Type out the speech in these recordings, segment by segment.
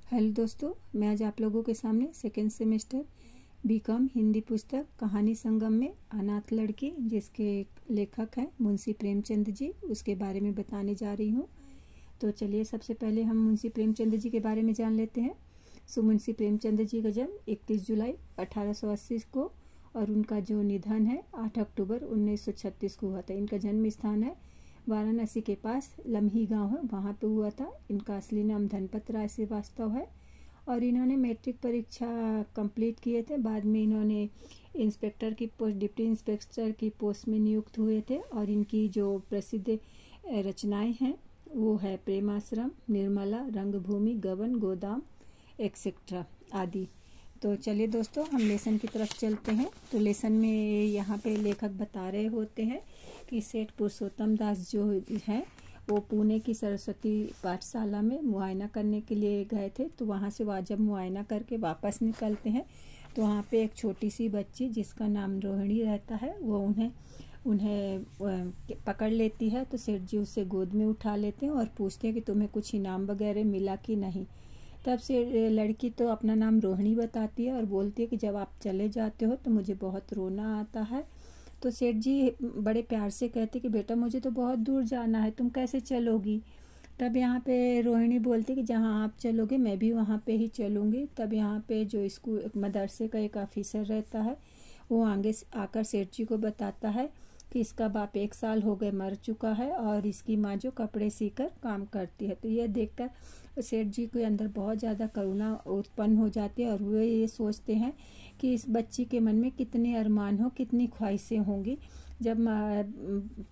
Hello दोस्तों, मैं आज आप लोगों के सामने सेकेंड सेमेस्टर बीकॉम हिंदी पुस्तक कहानी संगम में अनाथ लड़की, जिसके लेखक हैं मुंशी प्रेमचंद जी, उसके बारे में बताने जा रही हूँ। तो चलिए सबसे पहले हम मुंशी प्रेमचंद जी के बारे में जान लेते हैं। मुंशी प्रेमचंद जी का जन्म 31 जुलाई 1880 को और उनका जो निधन है 8 अक्टूबर 1936 को हुआ था। इनका जन्म स्थान है वाराणसी के पास लम्ही गांव है, वहाँ पे हुआ था। इनका असली नाम धनपत राय श्रीवास्तव है और इन्होंने मैट्रिक परीक्षा कंप्लीट किए थे। बाद में इन्होंने इंस्पेक्टर की पोस्ट, डिप्टी इंस्पेक्टर की पोस्ट में नियुक्त हुए थे और इनकी जो प्रसिद्ध रचनाएं हैं वो है प्रेमाश्रम, निर्मला, रंगभूमि, गबन, गोदाम एक्सेट्रा आदि। तो चलिए दोस्तों, हम लेसन की तरफ चलते हैं। तो लेसन में यहाँ पे लेखक बता रहे होते हैं कि सेठ पुरुषोत्तम दास जो है वो पुणे की सरस्वती पाठशाला में मुआयना करने के लिए गए थे। तो वहाँ से वह जब मुआयना करके वापस निकलते हैं तो वहाँ पे एक छोटी सी बच्ची जिसका नाम रोहिणी रहता है वो उन्हें पकड़ लेती है। तो सेठ जी उसे गोद में उठा लेते हैं और पूछते हैं कि तुम्हें कुछ इनाम वगैरह मिला कि नहीं। तब से लड़की तो अपना नाम रोहिणी बताती है और बोलती है कि जब आप चले जाते हो तो मुझे बहुत रोना आता है। तो सेठ जी बड़े प्यार से कहते कि बेटा मुझे तो बहुत दूर जाना है, तुम कैसे चलोगी। तब यहाँ पे रोहिणी बोलती कि जहाँ आप चलोगे मैं भी वहाँ पे ही चलूँगी। तब यहाँ पे जो स्कूल मदरसे का एक ऑफिसर रहता है वो आगे आकर सेठ जी को बताता है कि इसका बाप 1 साल हो गए मर चुका है और इसकी माँ जो कपड़े सीकर काम करती है। तो यह देखकर सेठ जी के अंदर बहुत ज़्यादा करुणा उत्पन्न हो जाती है और वे ये सोचते हैं कि इस बच्ची के मन में कितने अरमान हो, कितनी ख्वाहिशें होंगी जब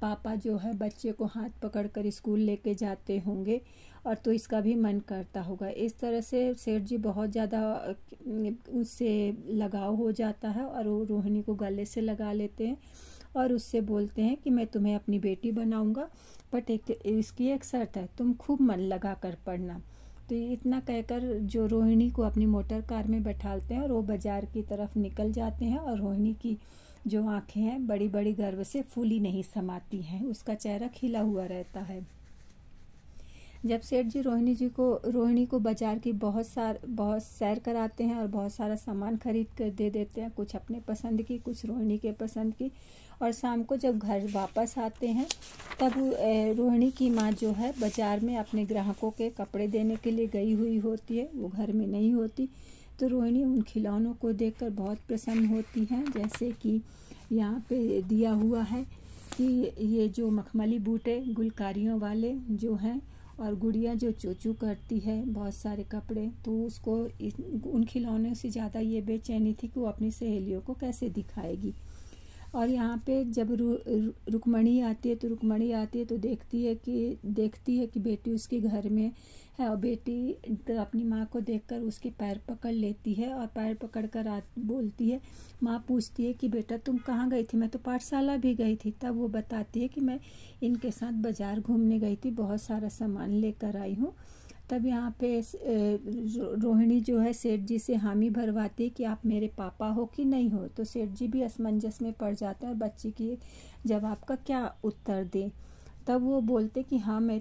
पापा जो है बच्चे को हाथ पकड़कर स्कूल लेके जाते होंगे और तो इसका भी मन करता होगा। इस तरह से सेठ जी बहुत ज़्यादा उससे लगाव हो जाता है और वो रोहिणी को गले से लगा लेते हैं और उससे बोलते हैं कि मैं तुम्हें अपनी बेटी बनाऊंगा, बट इसकी एक शर्त है, तुम खूब मन लगा कर पढ़ना। तो इतना कहकर जो रोहिणी को अपनी मोटर कार में बैठालते हैं और वो बाजार की तरफ निकल जाते हैं और रोहिणी की जो आंखें हैं बड़ी बड़ी गर्व से फूली नहीं समाती हैं, उसका चेहरा खिला हुआ रहता है। जब सेठ जी रोहिणी को बाजार की बहुत सैर कराते हैं और बहुत सारा सामान खरीद कर दे देते हैं, कुछ अपने पसंद की, कुछ रोहिणी के पसंद की। और शाम को जब घर वापस आते हैं तब रोहिणी की माँ जो है बाजार में अपने ग्राहकों के कपड़े देने के लिए गई हुई होती है, वो घर में नहीं होती। तो रोहिणी उन खिलौनों को देखकर बहुत प्रसन्न होती हैं, जैसे कि यहाँ पे दिया हुआ है कि ये जो मखमली बूटे गुलकारियों वाले जो हैं और गुड़िया जो चोचू करती है, बहुत सारे कपड़े। तो उसको उन खिलौनों से ज़्यादा ये बेचैनी थी कि वो अपनी सहेलियों को कैसे दिखाएगी। और यहाँ पे जब रुक्मणी आती है तो देखती है कि बेटी उसके घर में है और बेटी तो अपनी माँ को देखकर उसके पैर पकड़ लेती है और पैर पकड़कर बोलती है। माँ पूछती है कि बेटा तुम कहाँ गई थी। मैं तो पाठशाला भी गई थी। तब वो बताती है कि मैं इनके साथ बाजार घूमने गई थी, बहुत सारा सामान लेकर आई हूँ। तब यहाँ पे रोहिणी जो है सेठ जी से हामी भरवाती है कि आप मेरे पापा हो कि नहीं हो। तो सेठ जी भी असमंजस में पड़ जाते हैं और बच्ची की जवाब का क्या उत्तर दें। तब वो बोलते कि हाँ मैं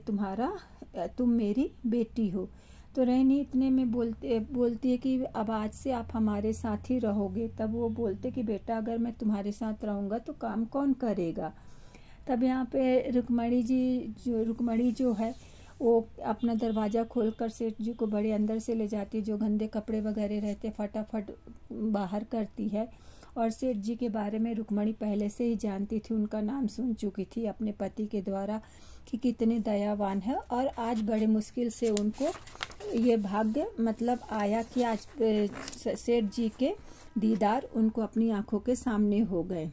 तुम मेरी बेटी हो। तो रोहिणी इतने में बोलती है कि अब आज से आप हमारे साथ ही रहोगे। तब वो बोलते कि बेटा अगर मैं तुम्हारे साथ रहूँगा तो काम कौन करेगा। तब यहाँ पे रुक्मणी जो है वो अपना दरवाज़ा खोलकर सेठ जी को बड़े अंदर से ले जाती है, जो गंदे कपड़े वगैरह रहते फटाफट बाहर करती है। और सेठ जी के बारे में रुक्मणी पहले से ही जानती थी, उनका नाम सुन चुकी थी अपने पति के द्वारा कि कितने दयावान है। और आज बड़े मुश्किल से उनको ये भाग्य आया कि आज सेठ जी के दीदार उनको अपनी आंखों के सामने हो गए।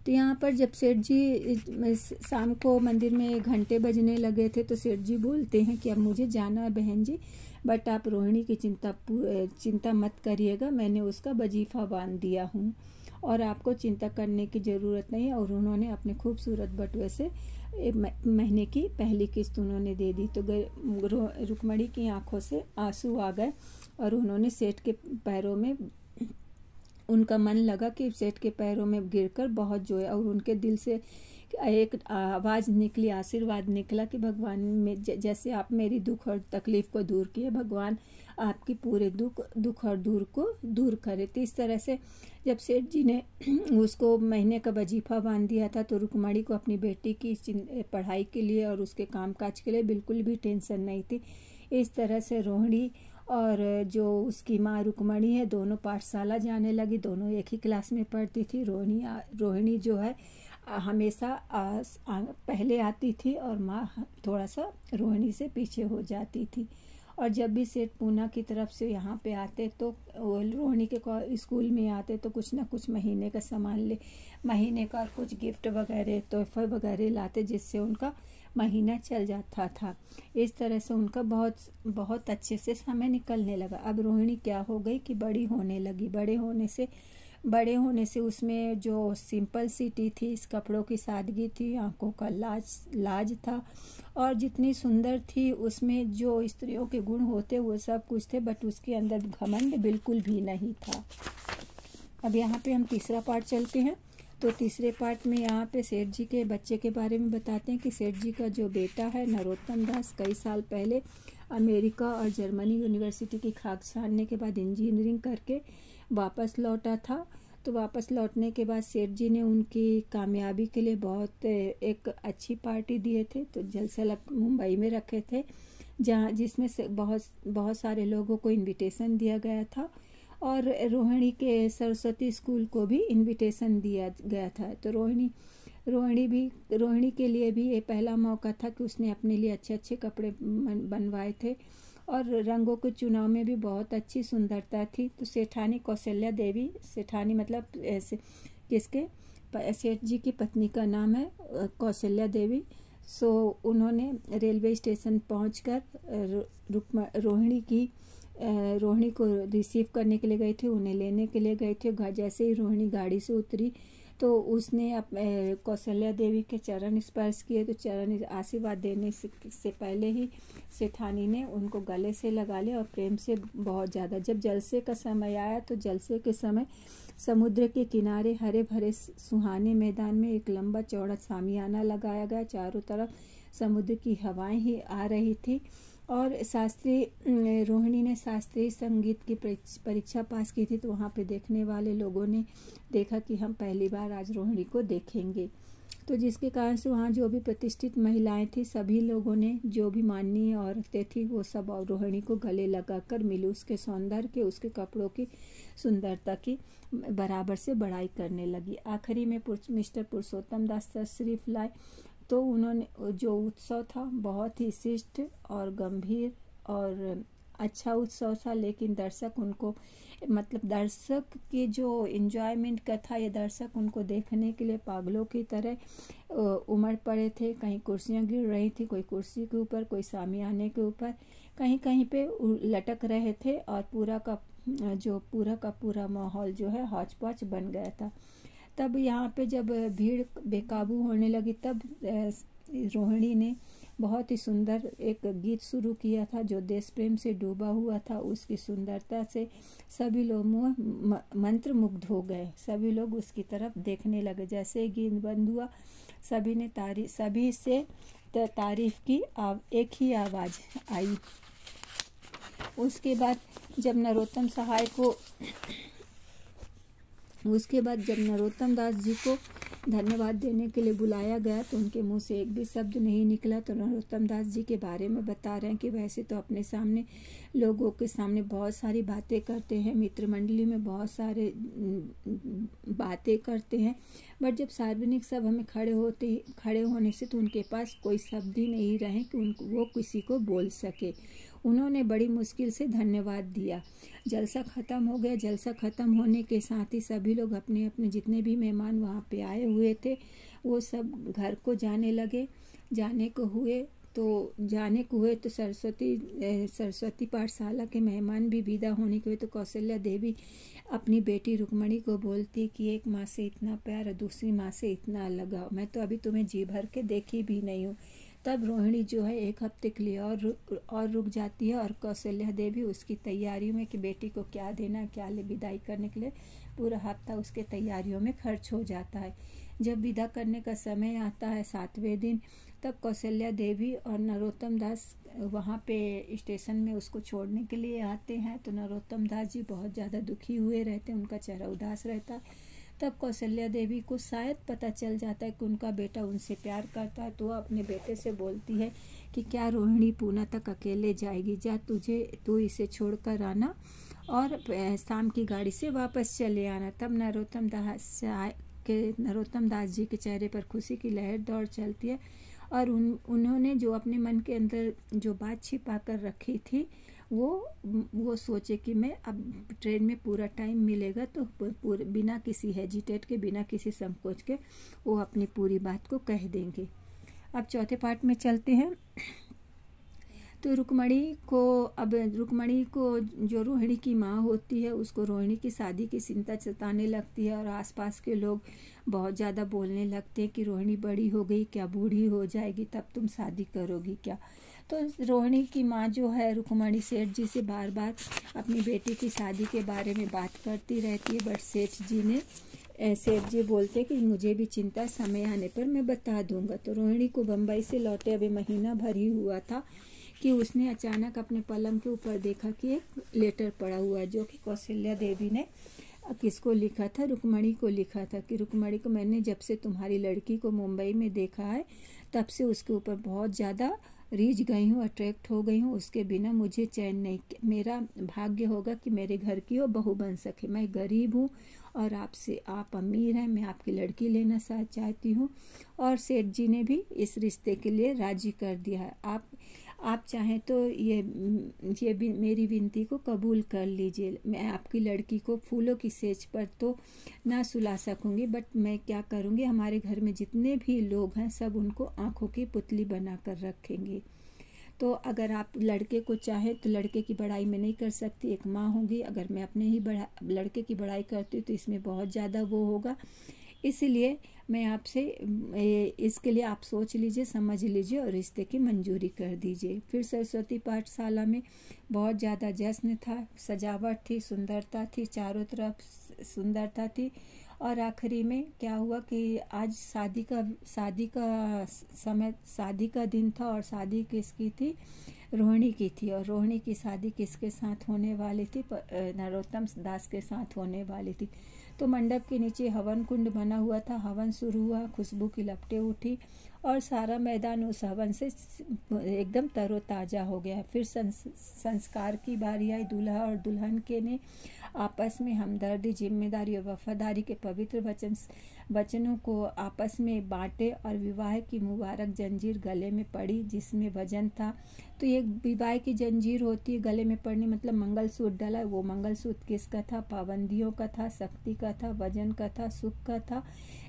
तो यहाँ पर जब सेठ जी शाम को मंदिर में घंटे बजने लगे थे तो सेठ जी बोलते हैं कि अब मुझे जाना है बहन जी, बट आप रोहिणी की चिंता मत करिएगा, मैंने उसका वजीफा बांध दिया हूँ और आपको चिंता करने की ज़रूरत नहीं है। और उन्होंने अपने खूबसूरत बटुए से महीने की पहली किस्त उन्होंने दे दी। तो रुक्मणी की आंखों से आंसू आ गए और उन्होंने सेठ के पैरों में उनका मन लगा कि सेठ के पैरों में गिरकर बहुत जो है, और उनके दिल से एक आवाज़ निकली, आशीर्वाद निकला कि भगवान में जैसे आप मेरी दुख और तकलीफ़ को दूर किए, भगवान आपकी पूरे दुख और दूर करे। तो इस तरह से जब सेठ जी ने उसको महीने का वजीफा बांध दिया था, तो रुक्मणी को अपनी बेटी की पढ़ाई के लिए और उसके कामकाज के लिए बिल्कुल भी टेंशन नहीं थी। इस तरह से रोहिणी और जो उसकी माँ रुक्मणी है, दोनों पाठशाला जाने लगी। दोनों एक ही क्लास में पढ़ती थी। रोहिणी जो है हमेशा पहले आती थी और माँ थोड़ा सा रोहिणी से पीछे हो जाती थी। और जब भी सेठ पूना की तरफ से यहाँ पे आते तो रोहिणी के स्कूल में आते तो कुछ ना कुछ महीने का सामान महीने का और कुछ गिफ्ट वगैरह तोहफे वगैरह लाते, जिससे उनका महीना चल जाता था। इस तरह से उनका बहुत अच्छे से समय निकलने लगा। अब रोहिणी क्या हो गई कि बड़ी होने लगी। बड़े होने से उसमें जो सिंपल सिटी थी, इस कपड़ों की सादगी थी, आंखों का लाज था, और जितनी सुंदर थी उसमें जो स्त्रियों के गुण होते वो सब कुछ थे, बट उसके अंदर घमंड बिल्कुल भी नहीं था। अब यहाँ पे हम तीसरा पार्ट चलते हैं। तो तीसरे पार्ट में यहाँ पे सेठ जी के बच्चे के बारे में बताते हैं कि सेठ जी का जो बेटा है नरोत्तम दास, कई साल पहले अमेरिका और जर्मनी यूनिवर्सिटी की खाक छानने के बाद इंजीनियरिंग करके वापस लौटा था। तो वापस लौटने के बाद सेठ जी ने उनकी कामयाबी के लिए बहुत एक अच्छी पार्टी दिए थे। तो जलसा मुंबई में रखे थे, जिसमें से बहुत सारे लोगों को इनविटेशन दिया गया था, और रोहिणी के सरस्वती स्कूल को भी इनविटेशन दिया गया था। तो रोहिणी के लिए भी ये पहला मौका था कि उसने अपने लिए अच्छे अच्छे कपड़े बनवाए थे, और रंगों के चुनाव में भी बहुत अच्छी सुंदरता थी। तो सेठानी कौशल्या देवी, सेठानी मतलब किसके, सेठ जी की पत्नी का नाम है कौशल्या देवी। सो उन्होंने रेलवे स्टेशन पहुंचकर रोहिणी को रिसीव करने के लिए गई थी, उन्हें लेने के लिए गए थे। जैसे ही रोहिणी गाड़ी से उतरी तो उसने कौशल्या देवी के चरण स्पर्श किए। तो चरण आशीर्वाद देने से पहले ही सेठानी ने उनको गले से लगा लिया और प्रेम से बहुत ज़्यादा। जब जलसे का समय आया तो जलसे के समय समुद्र के किनारे हरे भरे सुहाने मैदान में एक लंबा चौड़ा सामियाना लगाया गया। चारों तरफ समुद्र की हवाएं ही आ रही थी, और रोहिणी ने शास्त्रीय संगीत की परीक्षा पास की थी। तो वहाँ पे देखने वाले लोगों ने देखा कि हम पहली बार आज रोहिणी को देखेंगे। तो जिसके कारण से वहाँ जो भी प्रतिष्ठित महिलाएं थी, सभी लोगों ने, जो भी माननीय औरतें थी, वो सब रोहिणी को गले लगाकर मिली। उसके सौंदर्य के, उसके कपड़ों की सुंदरता की बराबर से बड़ाई करने लगी। आखिरी में मिस्टर पुरुषोत्तम दास तशरीफ लाए। तो उन्होंने जो उत्सव था बहुत ही शिष्ट और गंभीर और अच्छा उत्सव था, लेकिन दर्शक की जो एंजॉयमेंट का था, ये दर्शक उनको देखने के लिए पागलों की तरह उमड़ पड़े थे। कहीं कुर्सियां गिर रही थी, कोई कुर्सी के ऊपर, कोई सामियाने के ऊपर, कहीं कहीं पे लटक रहे थे, और पूरा का पूरा माहौल जो है हौच पौच बन गया था। तब यहाँ पे जब भीड़ बेकाबू होने लगी, तब रोहिणी ने बहुत ही सुंदर एक गीत शुरू किया था जो देश प्रेम से डूबा हुआ था। उसकी सुंदरता से सभी लोग मंत्र मुग्ध हो गए। सभी लोग उसकी तरफ देखने लगे। जैसे ही गीत बंद हुआ, सभी से तारीफ की एक ही आवाज़ आई। उसके बाद जब नरोत्तम दास जी को धन्यवाद देने के लिए बुलाया गया, तो उनके मुंह से एक भी शब्द नहीं निकला। तो नरोत्तम दास जी के बारे में बता रहे हैं कि वैसे तो अपने सामने, लोगों के सामने बहुत सारी बातें करते हैं, मित्र मंडली में बहुत सारे बातें करते हैं, बट जब सार्वजनिक सभा में खड़े होने से तो उनके पास कोई शब्द ही नहीं रहे कि वो किसी को बोल सके। उन्होंने बड़ी मुश्किल से धन्यवाद दिया। जलसा ख़त्म हो गया। जलसा ख़त्म होने के साथ ही सभी लोग अपने अपने जितने भी मेहमान वहाँ पे आए हुए थे, वो सब घर को जाने को हुए। तो सरस्वती पाठशाला के मेहमान भी विदा होने के हुए। तो कौशल्या देवी अपनी बेटी रुक्मणी को बोलती कि एक माँ से इतना प्यार और दूसरी माँ से इतना लगाव, मैं तो अभी तुम्हें जी भर के देखी भी नहीं हूँ। तब रोहिणी जो है एक हफ्ते के लिए और रुक जाती है और कौशल्या देवी उसकी तैयारियों में कि बेटी को क्या देना, क्या ले विदाई करने के लिए पूरा हफ्ता उसके तैयारियों में खर्च हो जाता है। जब विदा करने का समय आता है 7वें दिन, तब कौशल्या देवी और नरोत्तम दास वहाँ पे स्टेशन में उसको छोड़ने के लिए आते हैं। तो नरोत्तम दास जी बहुत ज़्यादा दुखी हुए रहते हैं, उनका चेहरा उदास रहता है। तब कौशल्या देवी को शायद पता चल जाता है कि उनका बेटा उनसे प्यार करता है, तो वह अपने बेटे से बोलती है कि क्या रोहिणी पूना तक अकेले जाएगी, जा तू इसे छोड़कर आना और शाम की गाड़ी से वापस चले आना। तब नरोत्तम दास जी के चेहरे पर खुशी की लहर दौड़ चलती है और उन्होंने जो अपने मन के अंदर जो बात छिपा कर रखी थी वो सोचे कि मैं अब ट्रेन में पूरा टाइम मिलेगा तो बिना किसी हेजिटेट के, बिना किसी संकोच के वो अपनी पूरी बात को कह देंगे। अब चौथे पार्ट में चलते हैं। तो रुक्मणी को जो रोहिणी की माँ होती है उसको रोहिणी की शादी की चिंता सताने लगती है और आसपास के लोग बहुत ज़्यादा बोलने लगते हैं कि रोहिणी बड़ी हो गई क्या, बूढ़ी हो जाएगी, तब तुम शादी करोगी क्या। तो रोहिणी की माँ जो है रुक्मणी सेठ जी से बार बार अपनी बेटी की शादी के बारे में बात करती रहती है, बट सेठ जी बोलते कि मुझे भी चिंता, समय आने पर मैं बता दूंगा। तो रोहिणी को बम्बई से लौटे अभी महीना भर ही हुआ था कि उसने अचानक अपने पलंग के ऊपर देखा कि एक लेटर पड़ा हुआ है जो कि कौशल्या देवी ने किसको लिखा था, रुक्मणी को लिखा था कि रुक्मणी को मैंने जब से तुम्हारी लड़की को मुंबई में देखा है तब से उसके ऊपर बहुत ज़्यादा रीझ गई हूँ, अट्रैक्ट हो गई हूँ, उसके बिना मुझे चैन नहीं। मेरा भाग्य होगा कि मेरे घर की वो बहू बन सके। मैं गरीब हूँ और आप अमीर हैं, मैं आपकी लड़की लेना चाहती हूँ और सेठ जी ने भी इस रिश्ते के लिए राजी कर दिया है। आप चाहें तो ये मेरी विनती को कबूल कर लीजिए। मैं आपकी लड़की को फूलों की सेज पर तो ना सुला सकूंगी, बट मैं क्या करूंगी, हमारे घर में जितने भी लोग हैं सब उनको आंखों की पुतली बना कर रखेंगे। तो अगर आप लड़के को चाहें तो लड़के की बड़ाई मैं नहीं कर सकती, एक माँ होगी। अगर मैं अपने ही लड़के की बड़ाई करती हूँ तो इसमें बहुत ज़्यादा वो होगा, इसलिए मैं आपसे इसके लिए आप सोच लीजिए, समझ लीजिए और रिश्ते की मंजूरी कर दीजिए। फिर सरस्वती पाठशाला में बहुत ज़्यादा जश्न था, सजावट थी, सुंदरता थी, चारों तरफ सुंदरता थी। और आखिरी में क्या हुआ कि आज शादी का दिन था और शादी किसकी थी, रोहिणी की थी। और रोहिणी की शादी किसके साथ होने वाली थी, नरोत्तम दास के साथ होने वाली थी। तो मंडप के नीचे हवन कुंड बना हुआ था, हवन शुरू हुआ, खुशबू की लपटें उठी और सारा मैदान उस हवन से एकदम तरोताज़ा हो गया। फिर संस्कार की बारी आई। दूल्हा और दुल्हन के ने आपस में हमदर्दी, जिम्मेदारी और वफादारी के पवित्र वचनों को आपस में बांटे और विवाह की मुबारक जंजीर गले में पड़ी जिसमें वजन था। तो ये विवाह की जंजीर होती है गले में पड़नी, मतलब मंगलसूत्र डाला, वो मंगलसूत्र किसका था, पाबंदियों का था, शक्ति का था, वजन का था, सुख का था,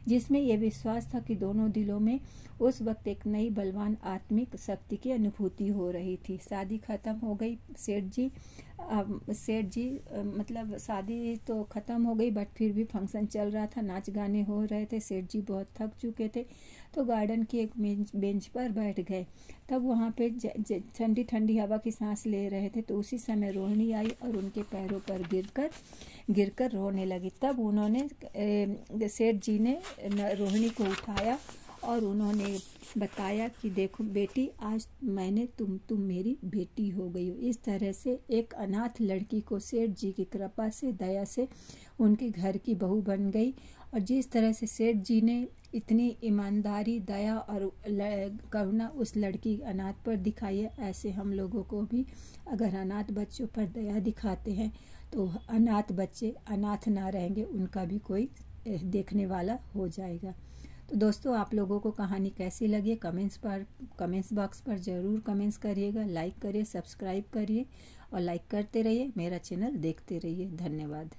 जिसमें यह विश्वास था कि दोनों दिलों में उस वक्त एक नई बलवान आत्मिक शक्ति की अनुभूति हो रही थी। शादी खत्म हो गई। सेठ जी मतलब शादी तो खत्म हो गई बट फिर भी फंक्शन चल रहा था, नाच गाने हो रहे थे। सेठ जी बहुत थक चुके थे तो गार्डन की एक बेंच पर बैठ गए। तब वहाँ पे ठंडी ठंडी हवा की सांस ले रहे थे। तो उसी समय रोहिणी आई और उनके पैरों पर गिरकर रोने लगी। तब उन्होंने सेठ जी ने रोहिणी को उठाया और उन्होंने बताया कि देखो बेटी, आज मैंने तुम मेरी बेटी हो गई हो। इस तरह से एक अनाथ लड़की को सेठ जी की कृपा से, दया से उनके घर की बहू बन गई। और जिस तरह से सेठ जी ने इतनी ईमानदारी, दया और करुणा उस लड़की अनाथ पर दिखाई है, ऐसे हम लोगों को भी अगर अनाथ बच्चों पर दया दिखाते हैं तो अनाथ बच्चे अनाथ ना रहेंगे, उनका भी कोई देखने वाला हो जाएगा। तो दोस्तों, आप लोगों को कहानी कैसी लगी कमेंट्स बॉक्स पर ज़रूर कमेंट्स करिएगा। लाइक करिए, सब्सक्राइब करिए और लाइक करते रहिए, मेरा चैनल देखते रहिए। धन्यवाद।